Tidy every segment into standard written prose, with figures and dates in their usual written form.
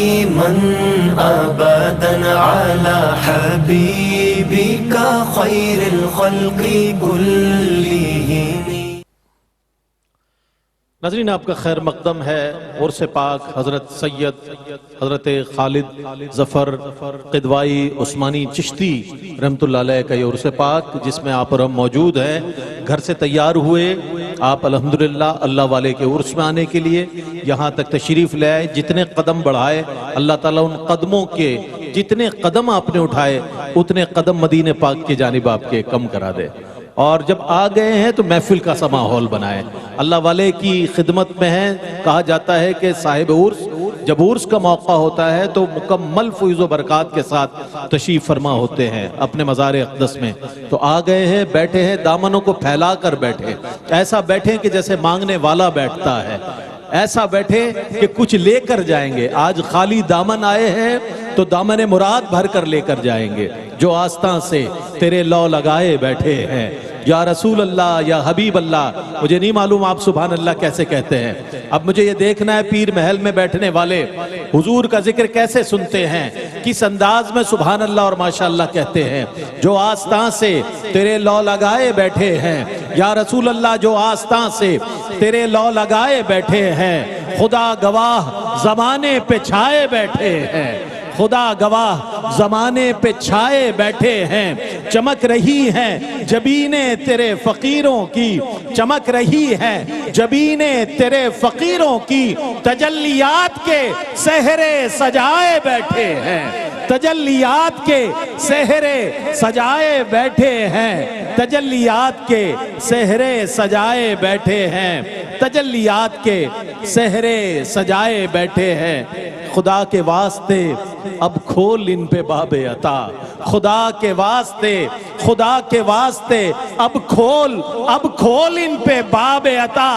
دائما ابدا على حبيبك خير الخلق كلهم. ناظرین، آپ کا خیر مقدم ہے عرس پاک حضرت سید حضرت خالد ظفر قدوائی عثمانی چشتی رحمت اللہ علیہ کا یہ عرس پاک، جس میں آپ اور ہم موجود ہیں. گھر سے تیار ہوئے آپ الحمدللہ اللہ والے کے عرس میں آنے کے لیے، یہاں تک تشریف لے آئے. جتنے قدم بڑھائے اللہ تعالیٰ ان قدموں کے، جتنے قدم آپ نے اٹھائے اتنے قدم مدینہ پاک کی جانب آپ کے کم کرا دے. اور جب آ گئے ہیں تو محفل کا سا ماحول بنائے. اللہ والے کی خدمت میں ہیں. کہا جاتا ہے کہ صاحب عرس جب عرس کا موقع ہوتا ہے تو مکمل فیض و برکات کے ساتھ تشریف فرما ہوتے ہیں اپنے مزار اقدس میں. تو آ گئے ہیں، بیٹھے ہیں، دامنوں کو پھیلا کر بیٹھے، ایسا بیٹھے کہ جیسے مانگنے والا بیٹھتا ہے، ایسا بیٹھے کہ کچھ لے کر جائیں گے. آج خالی دامن آئے ہیں تو دامن مراد بھر کر لے کر جائیں گے. جو آستاں سے تیرے لو لگائے بیٹھے ہیں، یا رسول اللہ یا حبیب اللہ. مجھے نہیں معلوم آپ سبحان اللہ کیسے کہتے ہیں. اب مجھے یہ دیکھنا ہے پیر محل میں بیٹھنے والے حضور کا ذکر کیسے سنتے ہیں، کس انداز میں سبحان اللہ اور ماشاءاللہ کہتے ہیں. جو آستاں سے تیرے لو لگائے بیٹھے ہیں، یا رسول اللہ جو آستاں سے تیرے لو لگائے بیٹھے ہیں، خدا گواہ زمانے پہ چھائے بیٹھے ہیں، خدا گواہ زمانے پہ چھائے بیٹھے ہیں. چمک رہی ہیں جبینیں تیرے فقیروں کی، چمک رہی ہیں جبینیں تیرے فقیروں کی. تجلیات کے سہرے سجائے بیٹھے ہیں، تجلیات کے سہرے سجائے بیٹھے ہیں، تجلیات کے سہرے سجائے بیٹھے ہیں، تجلیات کے سہرے سجائے بیٹھے ہیں. خدا کے واسطے اب کھول ان پہ باب عطا، خدا کے واسطے، خدا کے واسطے اب کھول ان پہ باب عطا.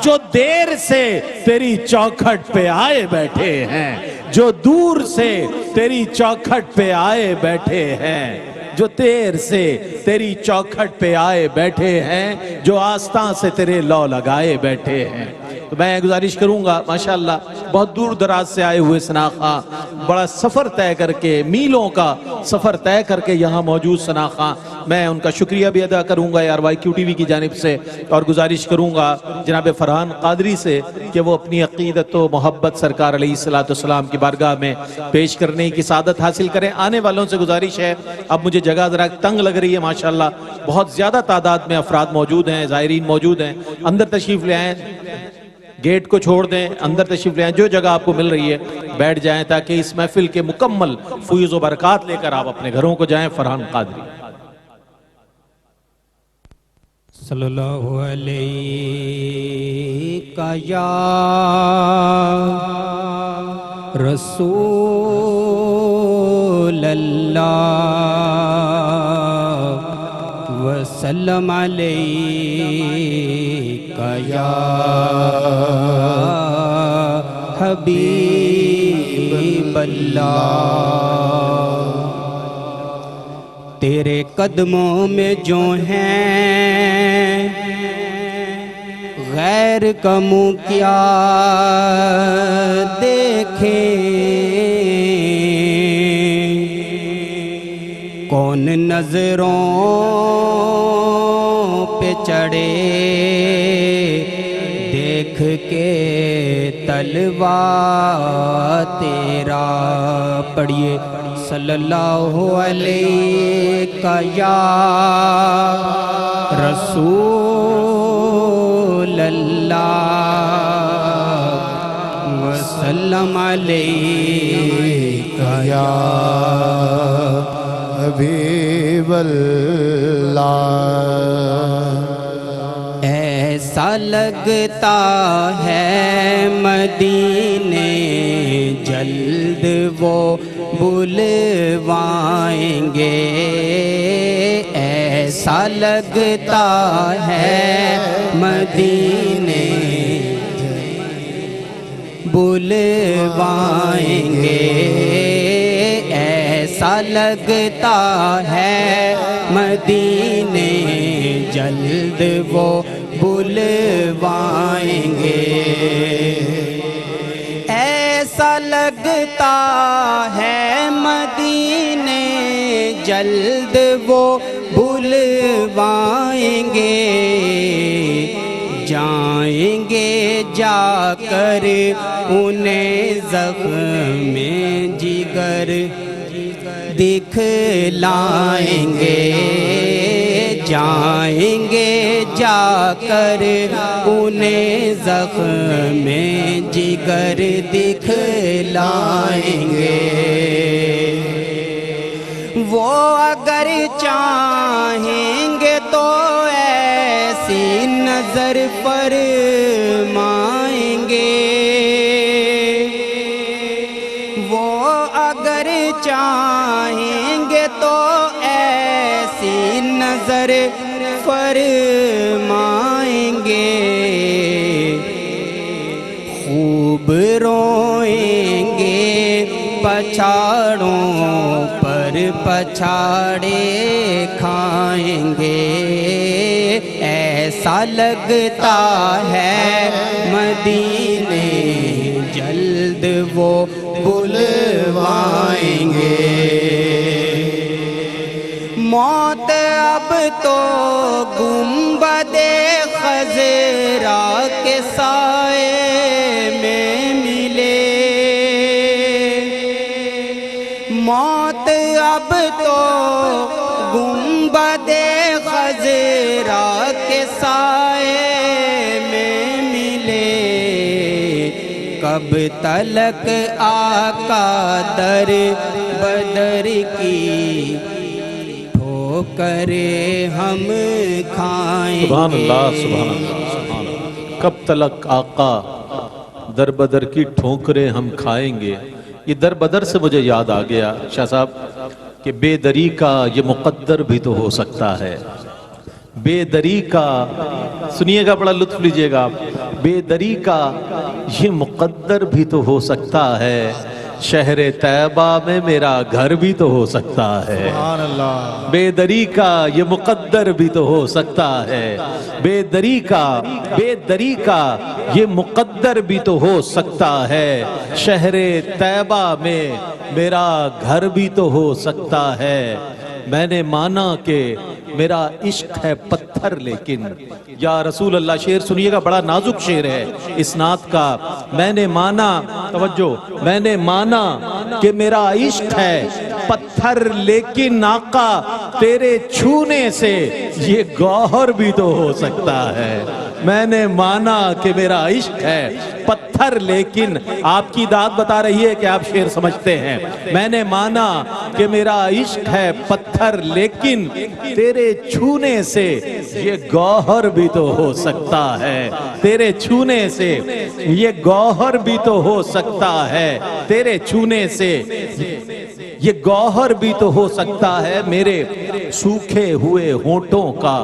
جو دیر سے تیری چوکھٹ پہ آئے بیٹھے ہیں، جو دور سے تیری چوکھٹ پہ آئے بیٹھے ہیں، جو دیر سے تیری چوکھٹ پہ آئے بیٹھے ہیں، جو آستاں سے تیرے لو لگائے بیٹھے ہیں. تو میں گزارش کروں گا ماشاءاللہ بہت دور دراز سے آئے ہوئے سناخواں، بڑا سفر طے کر کے، میلوں کا سفر طے کر کے یہاں موجود سناخواں، میں ان کا شکریہ بھی ادا کروں گا RYQ-TV کی جانب سے. اور گزارش کروں گا جناب فرحان قادری سے کہ وہ اپنی عقیدت و محبت سرکار علیہ السلام کی بارگاہ میں پیش کرنے کی سعادت حاصل کریں. آنے والوں سے گزارش ہے، اب مجھے جگہ ذرا تنگ لگ رہی ہے، ماشاءاللہ بہت زیادہ تعداد میں افراد موجود ہیں، زائرین موجود ہیں. اندر تشریف لے آئیں، گیٹ کو چھوڑ دیں، اندر تشریف لے آئیں، جو جگہ آپ کو مل رہی ہے بیٹھ جائیں تاکہ اس محفل کے مکمل فیض و برکات لے کر آپ اپنے گھروں کو جائیں. فرحان قادری. صلی اللہ علیہ یا رسول اللہ وسلم علیہ یا حبیب اللہ. تیرے قدموں میں جو ہیں غیر کا منہ کیا دیکھیں، کون نظروں پہ چڑھے دیکھ کے تلوا تیرا. پڑھیے صلی اللہ علیہ یا رسول اللہ وسلم علیہ یا حبیب اللہ. ایسا لگتا ہے مدینے جلد وہ بلوائیں گے، ایسا لگتا ہے مدینے بلوائیں گے، ایسا لگتا ہے مدینے جلد وہ بلوائیں گے. ایسا لگتا ہے مدینے جلد وہ بلوائیں گے، جائیں گے جا کر انہیں زخم جگر دکھلائیں گے، جائیں گے جا کر انہیں زخم جگر دکھلائیں گے۔ وہ اگر چاہیں گے تو ایسی نظر فرمائیں گے، وہ اگر چاہیں گے تو ایسی نظر فرمائیں گے، خوب روئیں گے پچھاڑوں پر پچھاڑے کھائیں گے، ایسا لگتا ہے مدینے جلد وہ بلوائیں گے۔ موت اب تو گنبد خضرا کے سائے میں ملے، موت اب تو گنبد خضرا کے سائے میں ملے، کب تلک آقا در بدر کی ٹھوکرے ہم کھائیں سبحان گے۔ اللہ سبحان اللہ سبحان اللہ۔ کب تلک آقا در بدر کی ٹھوکریں ہم کھائیں گے۔ یہ در بدر سے مجھے یاد آ گیا شاہ صاحب کہ بے دری کا یہ مقدر بھی تو ہو سکتا ہے، بے دری کا، سنیے گا بڑا لطف لیجئے گا آپ، بے دری کا یہ مقدر بھی تو ہو سکتا ہے، شہر طیبہ میں میرا گھر بھی تو ہو سکتا ہے۔ سبحان اللہ۔ بے دری کا یہ مقدر بھی تو ہو سکتا ہے، بے دری کا یہ مقدر بھی تو ہو سکتا ہے، شہر طیبہ میں میرا گھر بھی تو ہو سکتا ہے۔ میں نے مانا کہ میرا عشق ہے پتھر لیکن، یا رسول اللہ، شعر سنیے گا بڑا نازک شعر ہے اس نعت کا۔ میں نے مانا، توجہ، میں نے مانا کہ میرا عشق ہے پتھر لیکن آقا تیرے چھونے سے یہ گوہر بھی تو ہو سکتا ہے۔ میں نے مانا کہ میرا عشق ہے پتھر لیکن، آپ کی داد بتا رہی ہے کہ آپ شعر سمجھتے ہیں۔ میں نے مانا کہ میرا عشق ہے پتھر لیکن تیرے چھونے سے یہ گوہر بھی تو ہو سکتا ہے، تیرے چھونے سے یہ گوہر بھی تو ہو سکتا ہے، تیرے چھونے سے یہ گوہر بھی تو ہو سکتا ہے۔ میرے سوکھے ہوئے ہونٹوں کا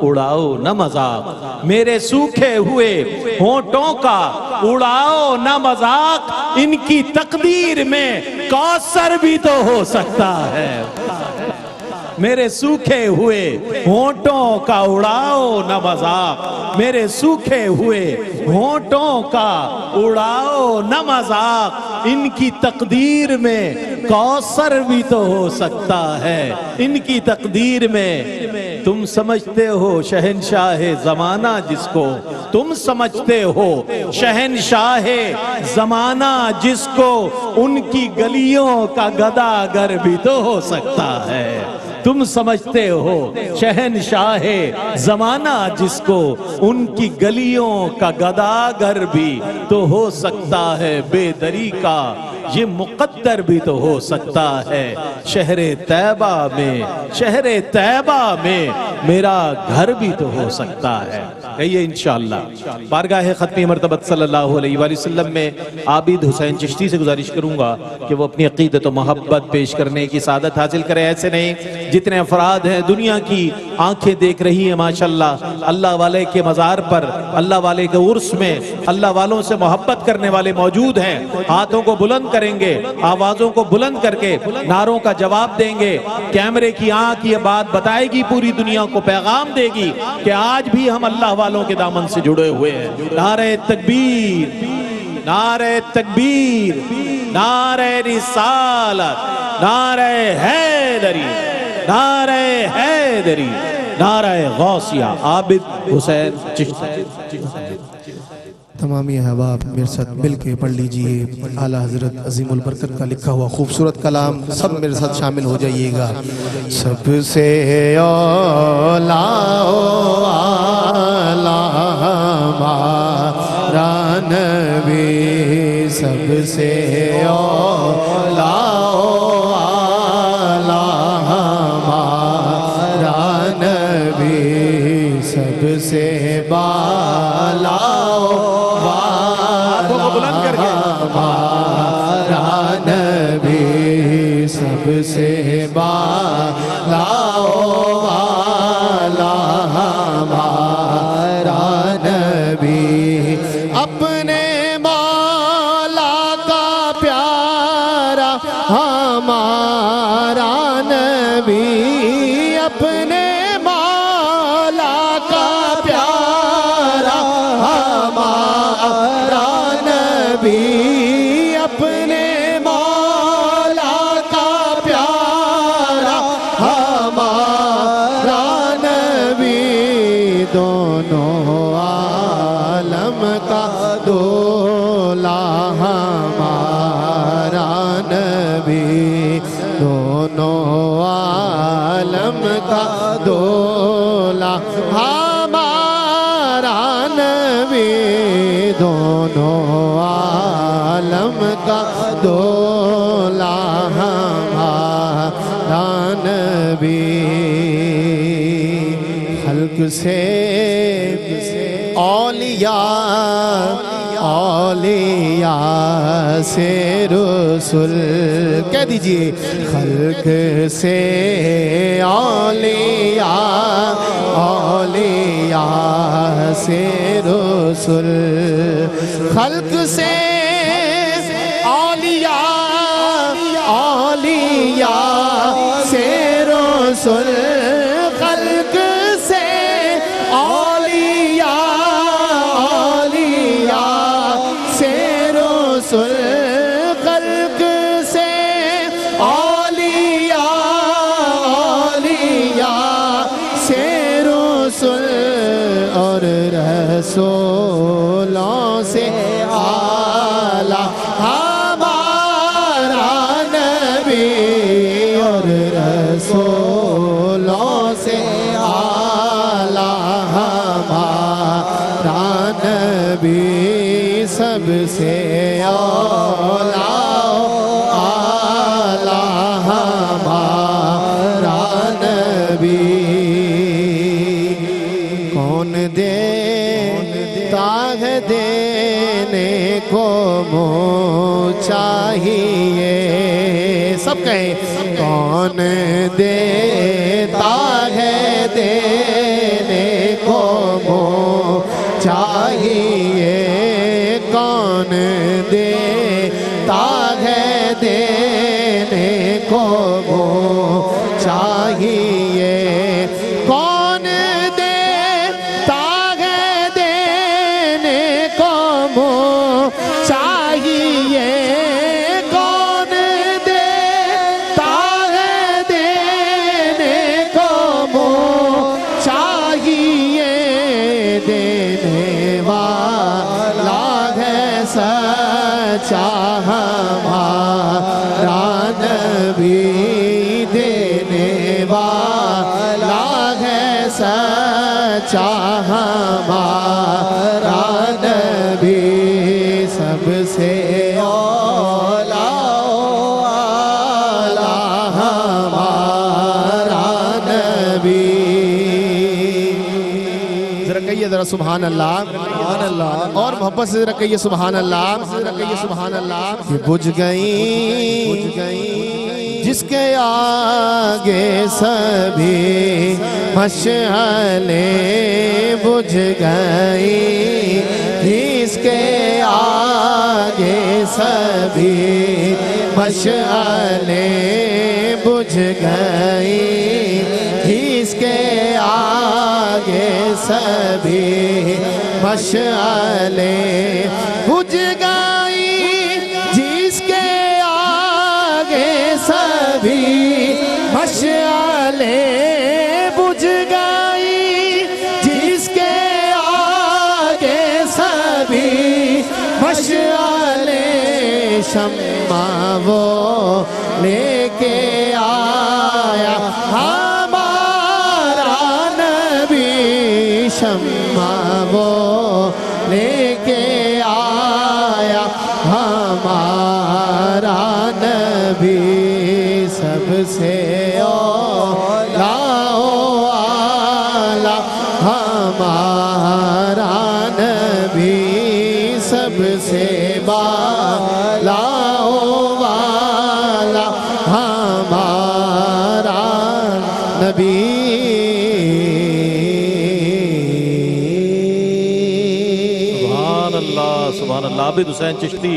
اڑاؤ نہ مذاق، میرے سوکھے ہوئے ہونٹوں کا اڑاؤ نہ مذاق، ان کی تقدیر میں کوثر بھی تو ہو سکتا ہے۔ میرے سوکھے ہوئے ہونٹوں کا اڑاؤ نہ مذاق، میرے سوکھے ہوئے ہونٹوں کا اڑاؤ نہ مذاق، ان کی تقدیر میں کوثر بھی تو ہو سکتا ہے، ان کی تقدیر میں۔ تم سمجھتے ہو شہنشاہ زمانہ جس کو، تم سمجھتے ہو شہنشاہ زمانہ جس کو، ان کی گلیوں کا گداگر بھی تو ہو سکتا ہے۔ تم سمجھتے ہو شہنشاہ زمانہ جس کو، ان کی گلیوں کا گداگر بھی تو ہو سکتا ہے۔ بے دری کا یہ مقدر بھی تو ہو سکتا ہے، شہر طیبہ میں میرا گھر بھی تو ہو سکتا ہے۔ کہیے انشاءاللہ۔ بارگاہ ختم مرتبت صلی اللہ علیہ وآلہ وسلم میں عابد حسین چشتی سے گزارش کروں گا کہ وہ اپنی عقیدت و محبت پیش کرنے کی سعادت حاصل کرے۔ ایسے نہیں جتنے افراد ہیں دنیا کی آنکھیں دیکھ رہی ہیں ماشاءاللہ، اللہ والے کے مزار پر، اللہ والے کے عرس میں اللہ والوں سے محبت کرنے والے موجود ہیں، ہاتھوں کو بلند کریں گے، آوازوں کو بلند کر کے نعروں کا جواب دیں گے۔ کیمرے کی آنکھ یہ بات بتائے گی، پوری دنیا کو پیغام دے گی کہ آج بھی ہم اللہ والوں کے دامن سے جڑے ہوئے ہیں۔ نعرہ تکبیر، نعرہ تکبیر، نعرہ رسالت، نعرہ حیدری، نعرہ حیدری، نعرہ غوثیہ، عابد حسین چشتی۔ تمامی احباب میرے ساتھ مل کے پڑھ لیجئے اعلیٰ حضرت عظیم البرکت کا لکھا ہوا خوبصورت کلام، سب میرے ساتھ شامل ہو جائیے گا۔ سب سے اولا ہمارا نبی، سب سے اولا ہمارا نبی، سب سے بالا ہمارا نبی، سب سے بالا والا ہمارا نبی، اپنے مولا کا پیارا ہمارا نبی، اپنے مولا کا پیارا ہمارا نبی، اپنے مولا کا پیارا ہمارا نبی، دونوں عالم کا دولا ہمارا نبی، دونوں عالم کا دولا ہمارا نبی، دونوں عالم کا دولا ہمارا نبی، خلق سے اولیاء، اولیاء سے رسول، کہہ دیجئے خلق سے اولیاء، اولیاء سے رسول، خلق سے اولیاء، اولیاء سے رسول، خلق سے اولیاء، اولیاء سے رسول، خلق سے اولیاء، اولیاء سے رسول، اور رسولوں سے اعلیٰ ہمارا نبی، اور رسولوں سے اعلیٰ ہمارا نبی، سب سے اعلیٰ ہمارا نبی، کون دیتا ہے دینے کو منہ چاہیے، سب کہیں کون دیتا ہے دینے کو منہ چاہیے، کون دیتا ہے دینے کو منہ چاہیے، کون دیتا ہے دینے کو منہ چاہیے، کون دیتا ہے دینے کو منہ چاہیے، دینے والا ہے سچا ہمارا نبی، دینے والا ہے سچا ہمارا نبی، سب سے اعلیٰ ہمارا نبی، ذرا کہیے ذرا سبحان اللہ، سبحان اللہ، اور محبت سے ذرا کہیے سبحان اللہ، سبحان اللہ، یہ بجھ گئی جس کے آگے سبھی مشعلیں بجھ گئی، اس کے آگے سبھی مشعلیں بجھ گئی، اس کے آگے سبھی مشعلیں بجھ گئی، جس کے سبھی مشعلیں بجھ گئی، جس کے آگے سبھی مشعلیں، شمع وہ لے کے آیا ہمارا نبی، شمع وہ لے کے آیا ہمارا نبی، سب سے اولا اعلیٰ ہمارا نبی، سب سے بالا والا ہمارا نبی۔ سبحان اللہ۔ عابد حسین چشتی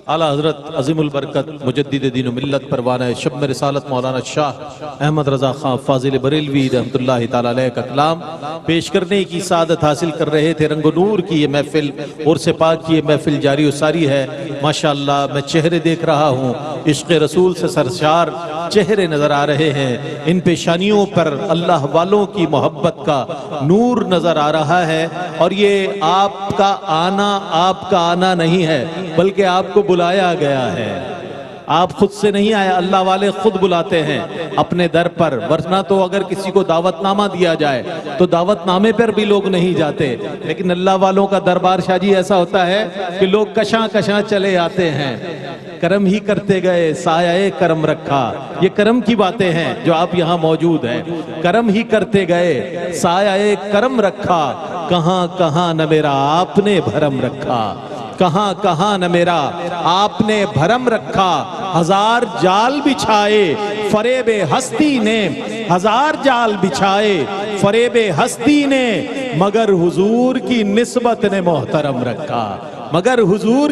اعلیٰ حضرت عظیم البرکت مجدد دین و ملت پروانہ شب رسالت مولانا شاہ احمد رضا خان فاضل بریلوی رحمۃ اللہ تعالی علیہ کا کلام پیش کرنے کی سعادت حاصل کر رہے تھے۔ رنگ و نور کی یہ محفل، عرس پاک کی یہ محفل جاری و ساری ہے۔ ماشاءاللہ میں چہرے دیکھ رہا ہوں، عشق رسول سے سرشار چہرے نظر آ رہے ہیں، ان پیشانیوں پر اللہ والوں کی محبت کا نور نظر آ رہا ہے۔ اور یہ آپ کا آنا نہیں ہے، بلکہ آپ کو بلایا گیا ہے۔ آپ خود سے نہیں آئے، اللہ والے خود بلاتے ہیں اپنے در پر، ورنہ تو اگر کسی کو دعوت نامہ دیا جائے تو دعوت نامے پر بھی لوگ نہیں جاتے، لیکن اللہ والوں کا دربار شاہ جی ایسا ہوتا ہے کہ لوگ کشاں کشاں چلے آتے ہیں۔ کرم ہی کرتے گئے سایہ کرم رکھا، یہ کرم کی باتیں ہیں جو آپ یہاں موجود ہیں۔ کرم ہی کرتے گئے سایہ کرم رکھا، کہاں کہاں نہ میرا آپ نے بھرم رکھا، کہاں کہاں نہ میرا آپ نے بھرم رکھا۔ ہزار جال بچھائے فریب ہستی نے، ہزار جال بچھائے فریب ہستی نے، مگر حضور کی نسبت نے محترم رکھا، مگر حضور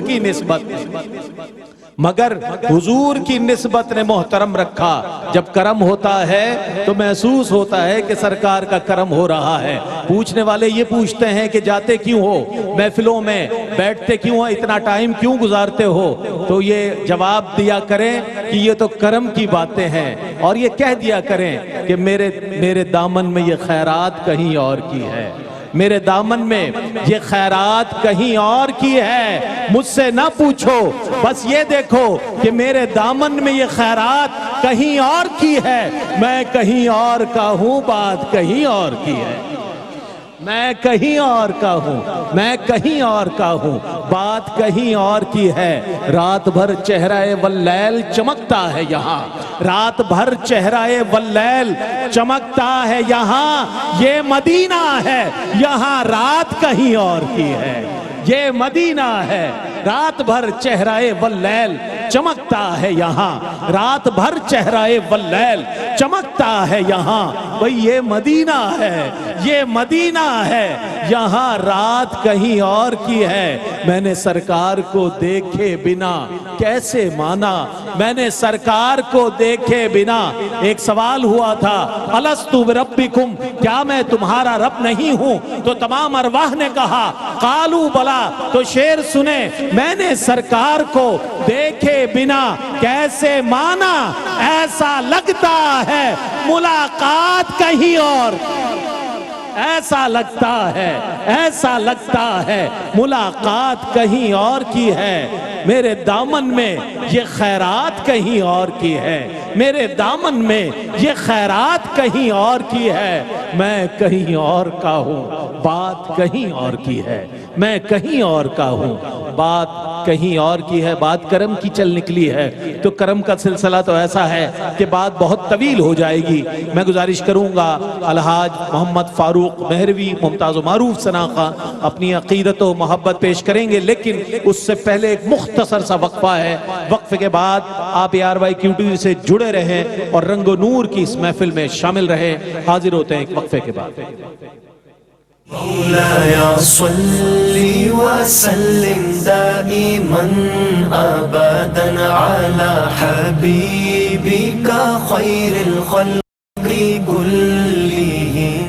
کی نسبت نے محترم رکھا۔ جب کرم ہوتا ہے تو محسوس ہوتا ہے کہ سرکار کا کرم ہو رہا ہے۔ پوچھنے والے یہ پوچھتے ہیں کہ جاتے کیوں ہو محفلوں میں، بیٹھتے کیوں ہو، اتنا ٹائم کیوں گزارتے ہو؟ تو یہ جواب دیا کریں کہ یہ تو کرم کی باتیں ہیں، اور یہ کہہ دیا کریں کہ میرے دامن میں یہ خیرات کہیں اور کی ہے، میرے دامن میں یہ خیرات کہیں اور کی ہے۔ مجھ سے نہ پوچھو، بس یہ دیکھو کہ میرے دامن میں یہ خیرات کہیں اور کی ہے۔ میں کہیں اور کا ہوں، بات کہیں اور کی ہے، میں کہیں اور کا ہوں، میں کہیں اور کا ہوں، بات کہیں اور کی ہے۔ رات بھر چہرہ واللیل چمکتا ہے یہاں، رات بھر چہرہ واللیل چمکتا ہے یہاں، یہ مدینہ ہے یہاں رات کہیں اور کی ہے، یہ مدینہ ہے۔ رات بھر چہرہ واللیل چمکتا ہے یہاں، رات بھر چہرہ واللیل چمکتا ہے یہاں، بھئی یہ مدینہ ہے، یہ مدینہ ہے، یہاں رات کہیں اور کی ہے۔ میں نے سرکار کو دیکھے بنا کیسے مانا، میں نے سرکار کو دیکھے بنا۔ ایک سوال ہوا تھا، الستو بربکم، کیا میں تمہارا رب نہیں ہوں؟ تو تمام ارواح نے کہا قالوا بلا۔ تو شعر سنے، میں نے سرکار کو دیکھے بنا کیسے مانا، ایسا لگتا ہے ملاقات کہیں اور، ایسا لگتا ہے، ایسا لگتا ہے ملاقات کہیں اور کی ہے۔ میرے دامن میں یہ خیرات کہیں اور کی ہے، میرے دامن میں یہ خیرات کہیں اور کی ہے۔ میں کہیں اور کا ہوں، بات کہیں اور کی ہے، میں کہیں اور کا ہوں، بات کہیں اور کی ہے۔ بات کرم کی چل نکلی ہے تو کرم کا سلسلہ تو ایسا ہے کہ بات بہت طویل ہو جائے گی۔ میں گزارش کروں گا الحاج محمد فاروق مہروی ممتاز و معروف ثنا خان اپنی عقیدت و محبت پیش کریں گے، لیکن اس سے پہلے ایک مختصر سا وقفہ ہے۔ وقفے کے بعد آپ ARYQTV سے جڑے رہیں اور رنگ و نور کی اس محفل میں شامل رہیں۔ حاضر ہوتے ہیں ایک وقفے کے بعد۔ مولاي صل وسلم دائما أبدا على حبيبك خير الخلق